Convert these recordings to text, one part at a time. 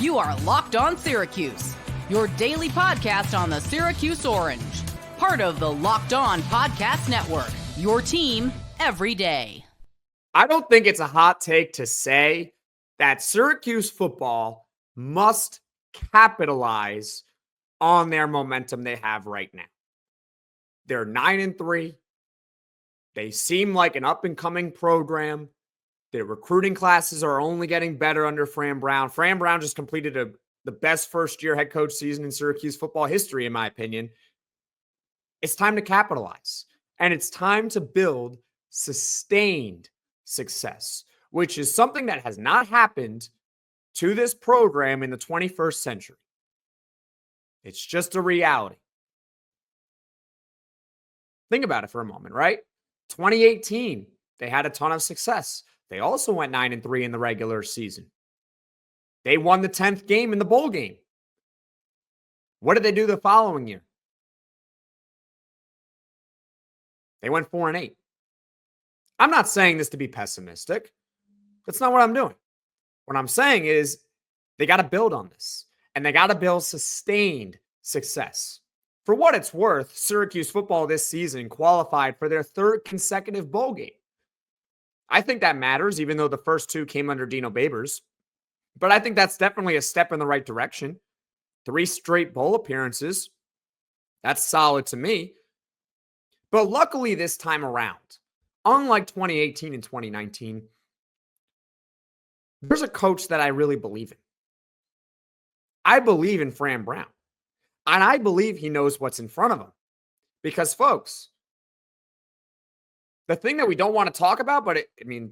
You are Locked On Syracuse, your daily podcast on the Syracuse Orange. Part of the Locked On Podcast Network, your team every day. I don't think it's a hot take to say that Syracuse football must capitalize on their momentum they have right now. They're 9-3. They seem like an up-and-coming program. Their recruiting classes are only getting better under Fran Brown. Fran Brown just completed the best first-year head coach season in Syracuse football history, in my opinion. It's time to capitalize, and it's time to build sustained success, which is something that has not happened to this program in the 21st century. It's just a reality. Think about it for a moment, right? 2018, they had a ton of success. They also went 9-3 in the regular season. They won the 10th game in the bowl game. What did they do the following year? They went 4-8. I'm not saying this to be pessimistic. That's not what I'm doing. What I'm saying is they got to build on this, and they got to build sustained success. For what it's worth, Syracuse football this season qualified for their third consecutive bowl game. I think that matters, even though the first two came under Dino Babers. But I think that's definitely a step in the right direction. 3 straight bowl appearances. That's solid to me. But luckily this time around, unlike 2018 and 2019, there's a coach that I really believe in. I believe in Fran Brown. And I believe he knows what's in front of him. Because, folks, the thing that we don't want to talk about, but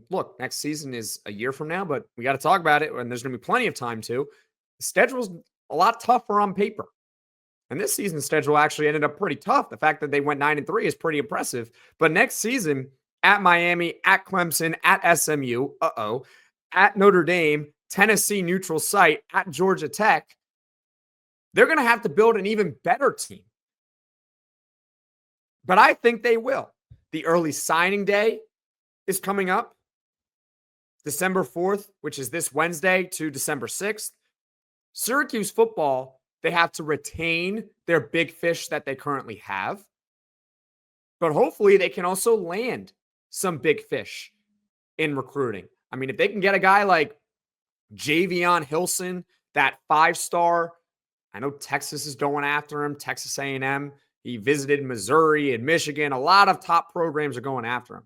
look, next season is a year from now, but we got to talk about it, and there's going to be plenty of time to. The schedule's a lot tougher on paper. And this season's schedule actually ended up pretty tough. The fact that they went 9-3 is pretty impressive. But next season, at Miami, at Clemson, at SMU, at Notre Dame, Tennessee neutral site, at Georgia Tech, they're going to have to build an even better team. But I think they will. The early signing day is coming up, December 4th, which is this Wednesday, to December 6th. Syracuse football, they have to retain their big fish that they currently have. But hopefully they can also land some big fish in recruiting. I mean, if they can get a guy like Javion Hilson, that 5-star, I know Texas is going after him, Texas A&M. He visited Missouri and Michigan. A lot of top programs are going after him.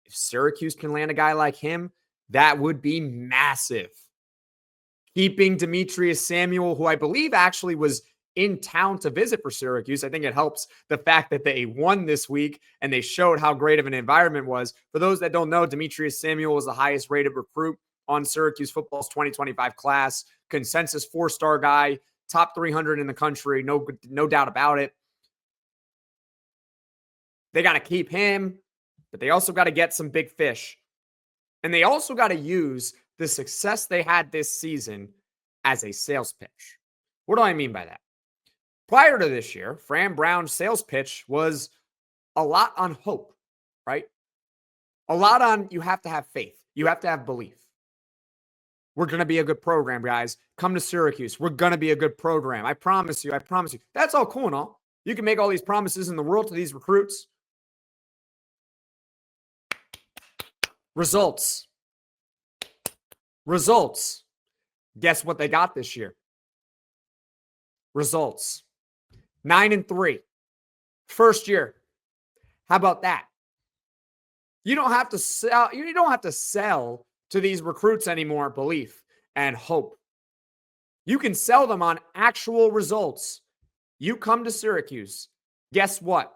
If Syracuse can land a guy like him, that would be massive. Keeping Demetrius Samuel, who I believe actually was in town to visit for Syracuse. I think it helps the fact that they won this week and they showed how great of an environment was. For those that don't know, Demetrius Samuel was the highest rated recruit on Syracuse football's 2025 class. Consensus 4-star guy, top 300 in the country, no doubt about it. They got to keep him, but they also got to get some big fish. And they also got to use the success they had this season as a sales pitch. What do I mean by that? Prior to this year, Fran Brown's sales pitch was a lot on hope, right? A lot on you have to have faith. You have to have belief. We're going to be a good program, guys. Come to Syracuse. We're going to be a good program. I promise you. I promise you. That's all cool and all. You can make all these promises in the world to these recruits. Results. Guess what they got this year? Results. 9-3. First year. How about that? You don't have to sell to these recruits anymore belief and hope. You can sell them on actual results. You come to Syracuse. Guess what?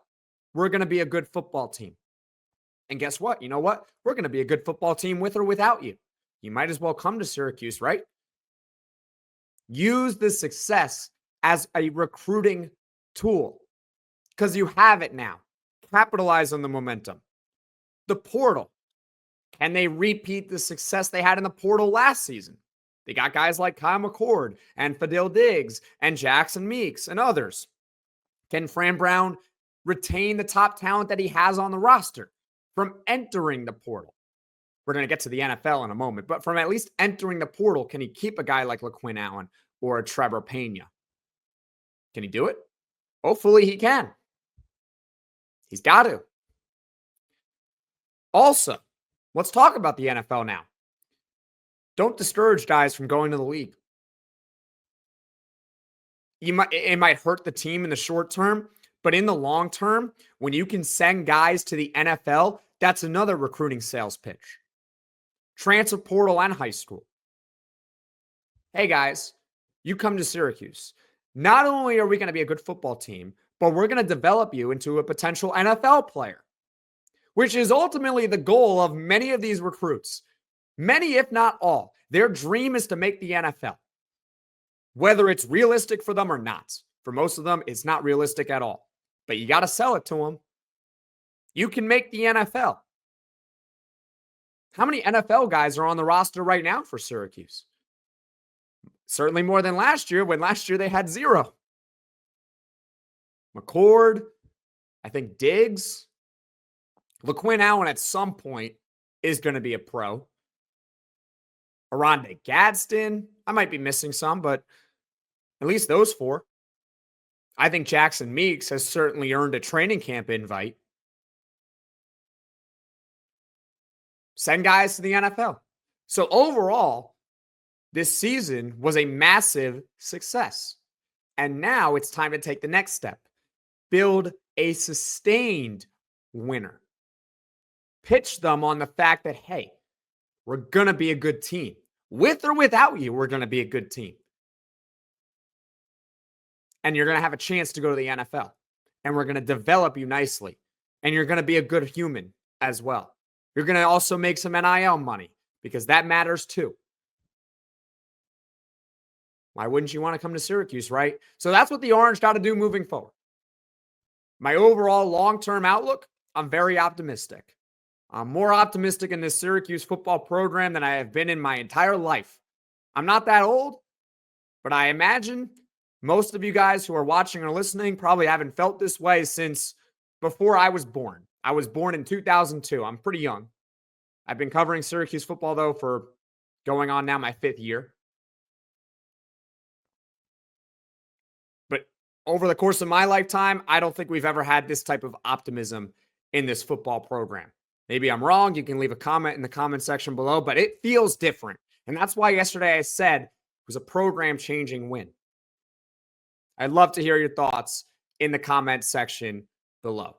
We're going to be a good football team. And guess what? You know what? We're going to be a good football team with or without you. You might as well come to Syracuse, right? Use the success as a recruiting tool because you have it now. Capitalize on the momentum. The portal. Can they repeat the success they had in the portal last season? They got guys like Kyle McCord and Fadil Diggs and Jackson Meeks and others. Can Fran Brown retain the top talent that he has on the roster from entering the portal? We're going to get to the NFL in a moment, but from at least entering the portal, can he keep a guy like LaQuinn Allen or a Trevor Pena. Can he do it? Hopefully he can. He's got to. Also, let's talk about the NFL now. Don't discourage guys from going to the league. It might hurt the team in the short term, but in the long term, when you can send guys to the NFL, that's another recruiting sales pitch. Transfer portal and high school. Hey guys, you come to Syracuse. Not only are we going to be a good football team, but we're going to develop you into a potential NFL player, which is ultimately the goal of many of these recruits. Many, if not all, their dream is to make the NFL. Whether it's realistic for them or not. For most of them, it's not realistic at all. But you got to sell it to them. You can make the NFL. How many NFL guys are on the roster right now for Syracuse? Certainly more than last year, when last year they had 0. McCord, I think Diggs. LaQuinn Allen at some point is going to be a pro. Aronde Gadsden. I might be missing some, but at least those 4. I think Jackson Meeks has certainly earned a training camp invite. Send guys to the NFL. So overall, this season was a massive success. And now it's time to take the next step. Build a sustained winner. Pitch them on the fact that, hey, we're going to be a good team. With or without you, we're going to be a good team. And you're going to have a chance to go to the NFL. And we're going to develop you nicely. And you're going to be a good human as well. You're going to also make some NIL money because that matters too. Why wouldn't you want to come to Syracuse, right? So that's what the Orange got to do moving forward. My overall long-term outlook, I'm very optimistic. I'm more optimistic in this Syracuse football program than I have been in my entire life. I'm not that old, but I imagine most of you guys who are watching or listening probably haven't felt this way since before I was born. I was born in 2002. I'm pretty young. I've been covering Syracuse football, though, for going on now my 5th year. But over the course of my lifetime, I don't think we've ever had this type of optimism in this football program. Maybe I'm wrong. You can leave a comment in the comment section below, but it feels different. And that's why yesterday I said it was a program-changing win. I'd love to hear your thoughts in the comment section below.